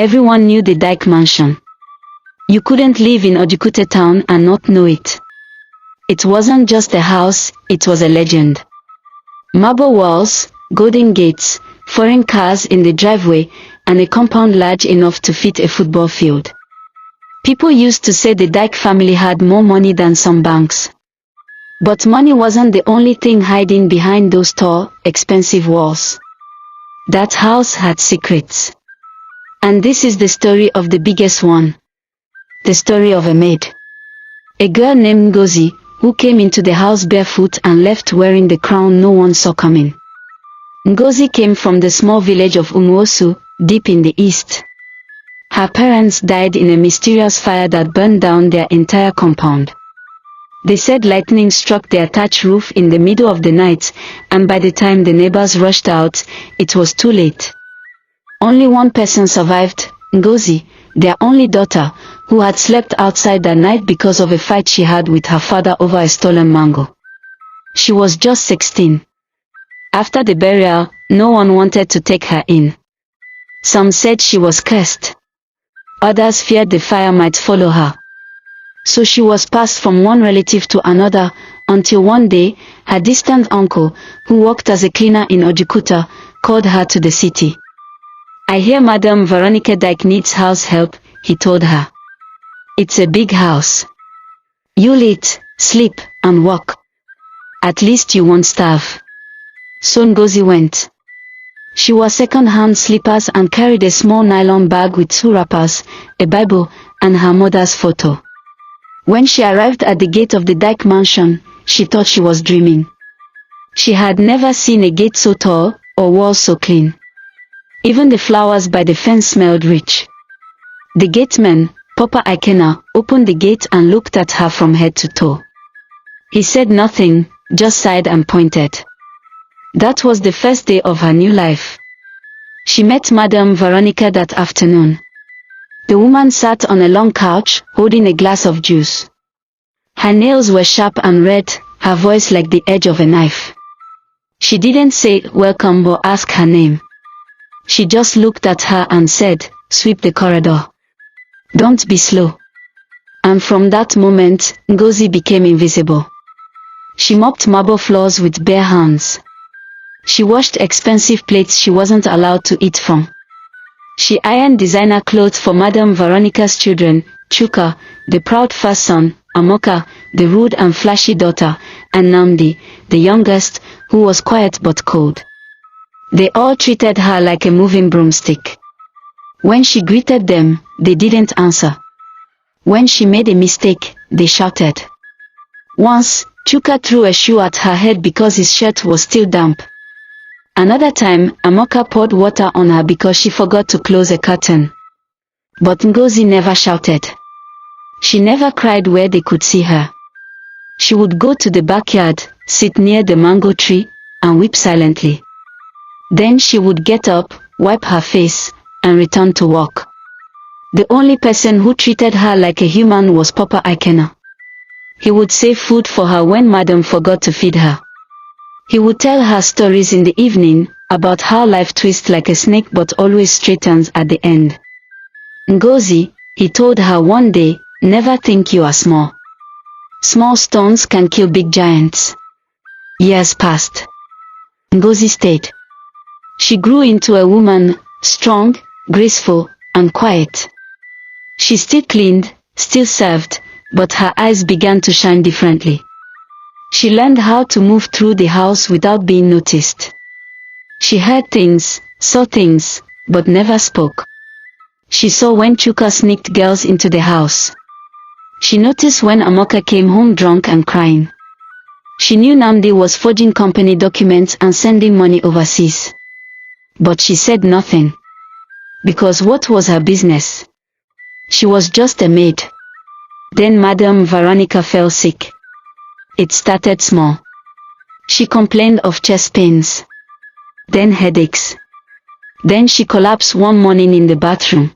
Everyone knew the Dike mansion. You couldn't live in Ojukute town and not know it. It wasn't just a house, it was a legend. Marble walls, golden gates, foreign cars in the driveway, and a compound large enough to fit a football field. People used to say the Dike family had more money than some banks. But money wasn't the only thing hiding behind those tall, expensive walls. That house had secrets. And this is the story of the biggest one. The story of a maid. A girl named Ngozi, who came into the house barefoot and left wearing the crown no one saw coming. Ngozi came from the small village of Umuosu, deep in the east. Her parents died in a mysterious fire that burned down their entire compound. They said lightning struck their thatch roof in the middle of the night, and by the time the neighbors rushed out, it was too late. Only one person survived, Ngozi, their only daughter, who had slept outside that night because of a fight she had with her father over a stolen mango. She was just 16. After the burial, no one wanted to take her in. Some said she was cursed. Others feared the fire might follow her. So she was passed from one relative to another, until one day, her distant uncle, who worked as a cleaner in Ojukute, called her to the city. "I hear Madam Veronica Dike needs house help," he told her. "It's a big house. You'll eat, sleep, and work. At least you won't starve." So Ngozi went. She wore second-hand slippers and carried a small nylon bag with 2 wrappers, a Bible, and her mother's photo. When she arrived at the gate of the Dike mansion, she thought she was dreaming. She had never seen a gate so tall, or walls so clean. Even the flowers by the fence smelled rich. The gateman, Papa Ikena, opened the gate and looked at her from head to toe. He said nothing, just sighed and pointed. That was the first day of her new life. She met Madame Veronica that afternoon. The woman sat on a long couch, holding a glass of juice. Her nails were sharp and red, her voice like the edge of a knife. She didn't say welcome or ask her name. She just looked at her and said, "Sweep the corridor. Don't be slow." And from that moment, Ngozi became invisible. She mopped marble floors with bare hands. She washed expensive plates she wasn't allowed to eat from. She ironed designer clothes for Madame Veronica's children, Chuka, the proud first son, Amoka, the rude and flashy daughter, and Namdi, the youngest, who was quiet but cold. They all treated her like a moving broomstick. When she greeted them, they didn't answer. When she made a mistake, they shouted. Once, Chuka threw a shoe at her head because his shirt was still damp. Another time, Amoka poured water on her because she forgot to close a curtain. But Ngozi never shouted. She never cried where they could see her. She would go to the backyard, sit near the mango tree, and weep silently. Then she would get up, wipe her face, and return to work. The only person who treated her like a human was Papa Ikena. He would save food for her when Madam forgot to feed her. He would tell her stories in the evening, about how life twists like a snake but always straightens at the end. Ngozi, he told her one day, never think you are small. Small stones can kill big giants. Years passed. Ngozi stayed. She grew into a woman, strong, graceful, and quiet. She still cleaned, still served, but her eyes began to shine differently. She learned how to move through the house without being noticed. She heard things, saw things, but never spoke. She saw when Chuka sneaked girls into the house. She noticed when Amoka came home drunk and crying. She knew Namdi was forging company documents and sending money overseas. But she said nothing. Because what was her business? She was just a maid. Then Madame Veronica fell sick. It started small. She complained of chest pains. Then headaches. Then she collapsed one morning in the bathroom.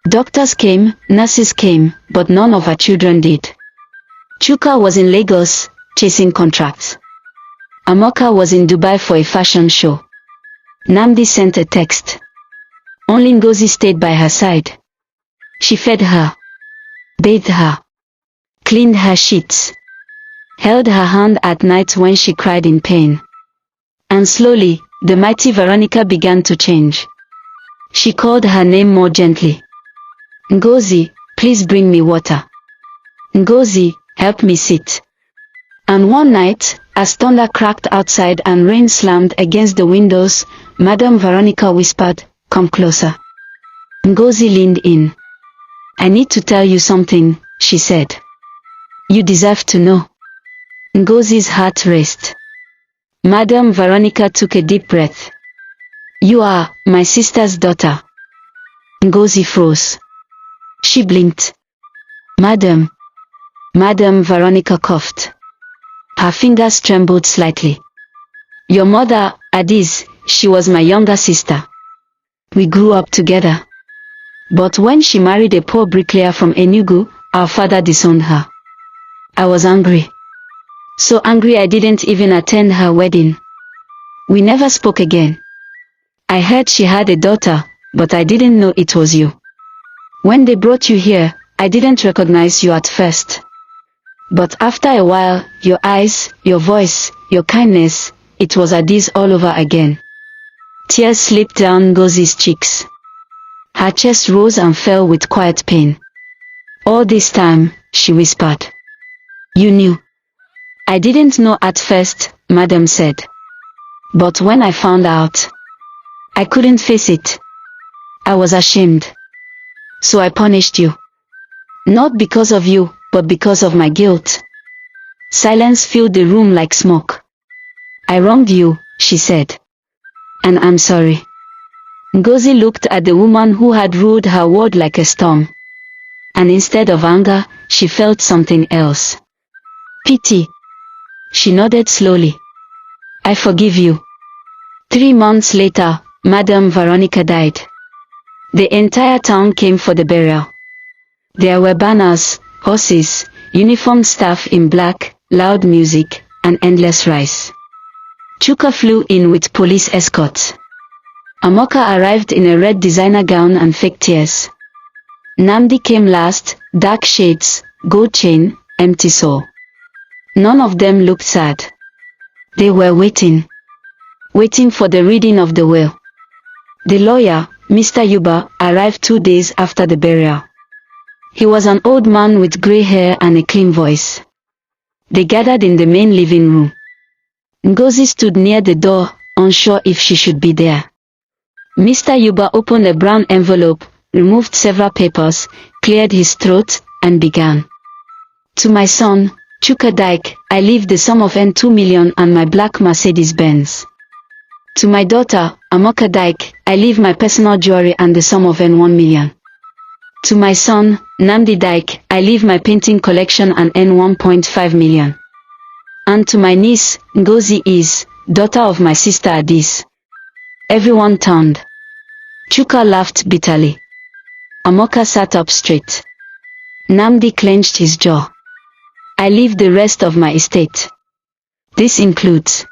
Doctors came, nurses came, but none of her children did. Chuka was in Lagos, chasing contracts. Amoka was in Dubai for a fashion show. Namdi sent a text. Only Ngozi stayed by her side. She fed her, bathed her, cleaned her sheets, held her hand at night when she cried in pain. And slowly, the mighty Veronica began to change. She called her name more gently. Ngozi, please bring me water. Ngozi, help me sit. And one night, as thunder cracked outside and rain slammed against the windows, Madame Veronica whispered, "Come closer." Ngozi leaned in. "I need to tell you something," she said. "You deserve to know." Ngozi's heart raced. Madame Veronica took a deep breath. "You are my sister's daughter." Ngozi froze. She blinked. "Madam." Madame Veronica coughed. Her fingers trembled slightly. "Your mother, Adiz, she was my younger sister. We grew up together. But when she married a poor bricklayer from Enugu, our father disowned her. I was angry. So angry I didn't even attend her wedding. We never spoke again. I heard she had a daughter, but I didn't know it was you. When they brought you here, I didn't recognize you at first. But after a while, your eyes, your voice, your kindness, it was Adiz all over again." Tears slipped down Ngozi's cheeks. Her chest rose and fell with quiet pain. "All this time," she whispered. "You knew." "I didn't know at first," Madam said. "But when I found out, I couldn't face it. I was ashamed. So I punished you. Not because of you, but because of my guilt." Silence filled the room like smoke. "I wronged you," she said. "And I'm sorry." Ngozi looked at the woman who had ruled her world like a storm. And instead of anger, she felt something else. Pity. She nodded slowly. "I forgive you." 3 months later, Madame Veronica died. The entire town came for the burial. There were banners, horses, uniformed staff in black, loud music, and endless rice. Chuka flew in with police escorts. Amoka arrived in a red designer gown and fake tears. Namdi came last, dark shades, gold chain, empty soul. None of them looked sad. They were waiting for the reading of the will. The lawyer, Mr. Yuba, arrived 2 days after the burial. He was an old man with grey hair and a clean voice. They gathered in the main living room. Ngozi stood near the door, unsure if she should be there. Mr. Yuba opened a brown envelope, removed several papers, cleared his throat, and began. "To my son, Chuka Dike, I leave the sum of N2 million and my black Mercedes-Benz. To my daughter, Amoka Dike, I leave my personal jewelry and the sum of N1 million. To my son, Namdi Dike, I leave my painting collection and N1.5 million. And to my niece, Ngozi is, daughter of my sister Adiz." Everyone turned. Chuka laughed bitterly. Amoka sat up straight. Namdi clenched his jaw. "I leave the rest of my estate. This includes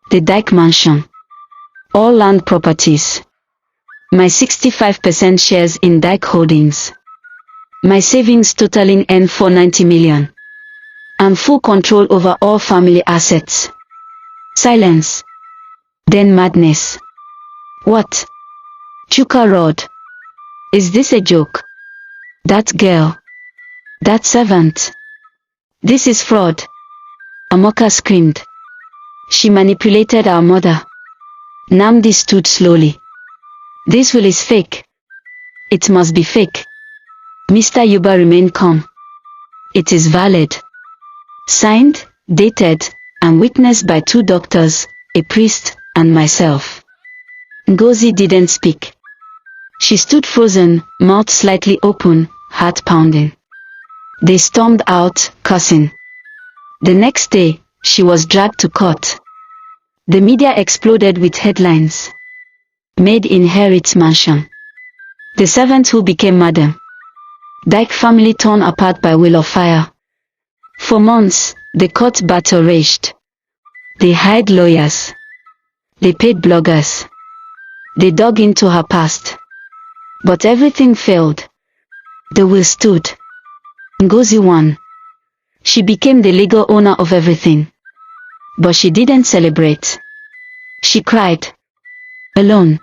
the Dike mansion, all land properties, my 65% shares in Dike Holdings, my savings totaling N490 million, and full control over all family assets." Silence. Then madness. "What?" Chuka roared. "Is this a joke? That girl, that servant. This is fraud." Amoka screamed. "She manipulated our mother." Namdi stood slowly. "This will is fake. It must be fake." Mr. Yuba remained calm. "It is valid. Signed, dated, and witnessed by 2 doctors, a priest, and myself." Ngozi didn't speak. She stood frozen, mouth slightly open, heart pounding. They stormed out, cursing. The next day, she was dragged to court. The media exploded with headlines. Maid inherits mansion. The servant who became madam. Dike family torn apart by wheel of fire. For months, the court battle raged. They hired lawyers. They paid bloggers. They dug into her past. But everything failed. The will stood. Ngozi won. She became the legal owner of everything. But she didn't celebrate. She cried. Alone.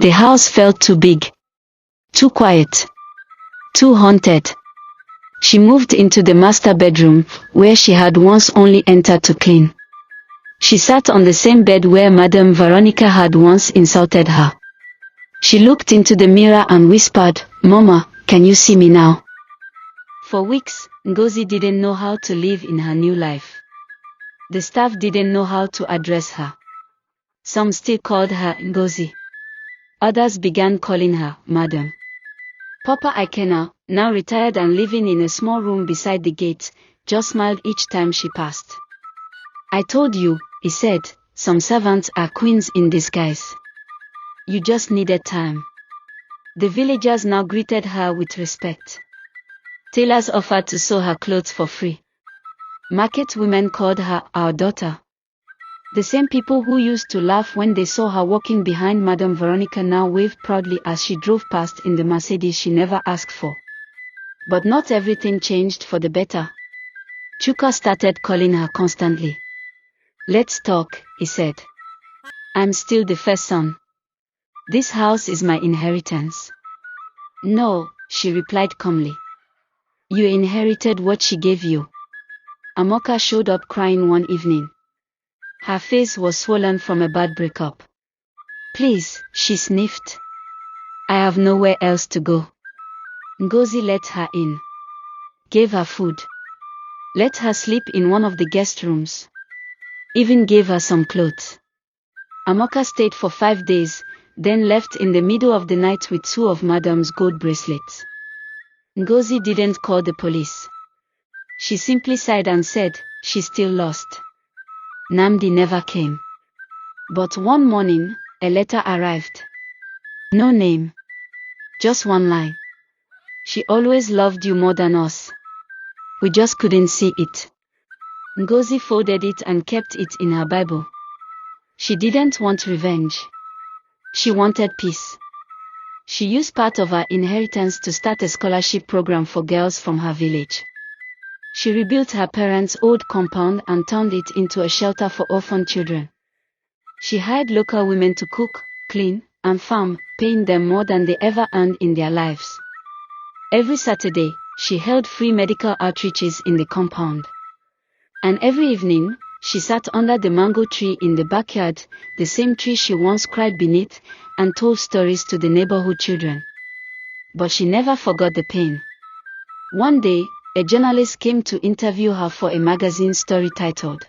The house felt too big. Too quiet. Too haunted. She moved into the master bedroom, where she had once only entered to clean. She sat on the same bed where Madame Veronica had once insulted her. She looked into the mirror and whispered, "Mama, can you see me now?" For weeks, Ngozi didn't know how to live in her new life. The staff didn't know how to address her. Some still called her Ngozi. Others began calling her Madam. Papa Ikena, now retired and living in a small room beside the gate, just smiled each time she passed. "I told you," he said, "some servants are queens in disguise. You just needed time." The villagers now greeted her with respect. Tailors offered to sew her clothes for free. Market women called her our daughter. The same people who used to laugh when they saw her walking behind Madame Veronica now waved proudly as she drove past in the Mercedes she never asked for. But not everything changed for the better. Chuka started calling her constantly. "Let's talk," he said. "I'm still the first son. This house is my inheritance." "No," she replied calmly. "You inherited what she gave you." Amoka showed up crying one evening. Her face was swollen from a bad breakup. "Please," she sniffed. "I have nowhere else to go." Ngozi let her in. Gave her food. Let her sleep in one of the guest rooms. Even gave her some clothes. Amoka stayed for 5 days, then left in the middle of the night with 2 of Madame's gold bracelets. Ngozi didn't call the police. She simply sighed and said, she's still lost. Namdi never came. But one morning, a letter arrived. No name. Just one line. "She always loved you more than us. We just couldn't see it." Ngozi folded it and kept it in her Bible. She didn't want revenge. She wanted peace. She used part of her inheritance to start a scholarship program for girls from her village. She rebuilt her parents' old compound and turned it into a shelter for orphan children. She hired local women to cook, clean, and farm, paying them more than they ever earned in their lives. Every Saturday, she held free medical outreaches in the compound. And every evening, she sat under the mango tree in the backyard, the same tree she once cried beneath, and told stories to the neighborhood children. But she never forgot the pain. One day, a journalist came to interview her for a magazine story titled,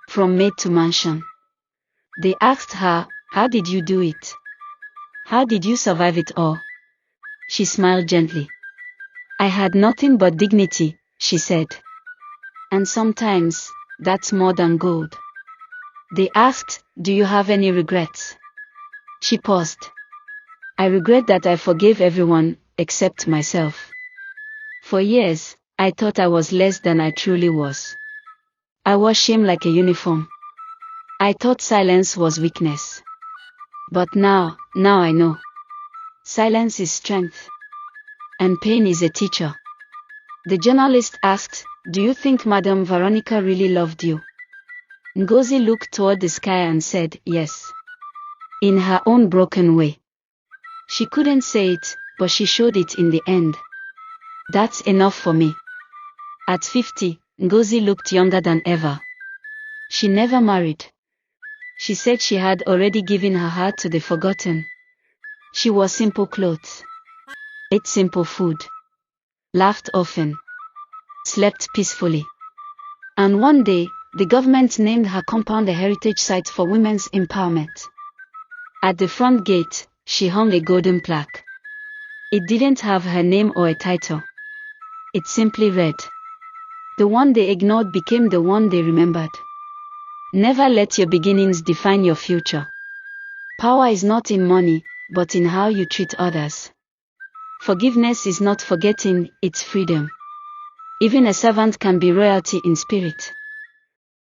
"From Maid to Mansion." They asked her, "How did you do it? How did you survive it all?" She smiled gently. "I had nothing but dignity," she said. "And sometimes, that's more than gold." They asked, "Do you have any regrets?" She paused. "I regret that I forgave everyone, except myself. For years, I thought I was less than I truly was. I wore shame like a uniform. I thought silence was weakness. But now I know. Silence is strength. And pain is a teacher." The journalist asked, "Do you think Madame Veronica really loved you?" Ngozi looked toward the sky and said, "Yes. In her own broken way." She couldn't say it, but she showed it in the end. "That's enough for me." At 50, Ngozi looked younger than ever. She never married. She said she had already given her heart to the forgotten. She wore simple clothes. Ate simple food. Laughed often. Slept peacefully. And one day, the government named her compound a heritage site for women's empowerment. At the front gate, she hung a golden plaque. It didn't have her name or a title. It simply read, "The one they ignored became the one they remembered." Never let your beginnings define your future. Power is not in money, but in how you treat others. Forgiveness is not forgetting, it's freedom. Even a servant can be royalty in spirit.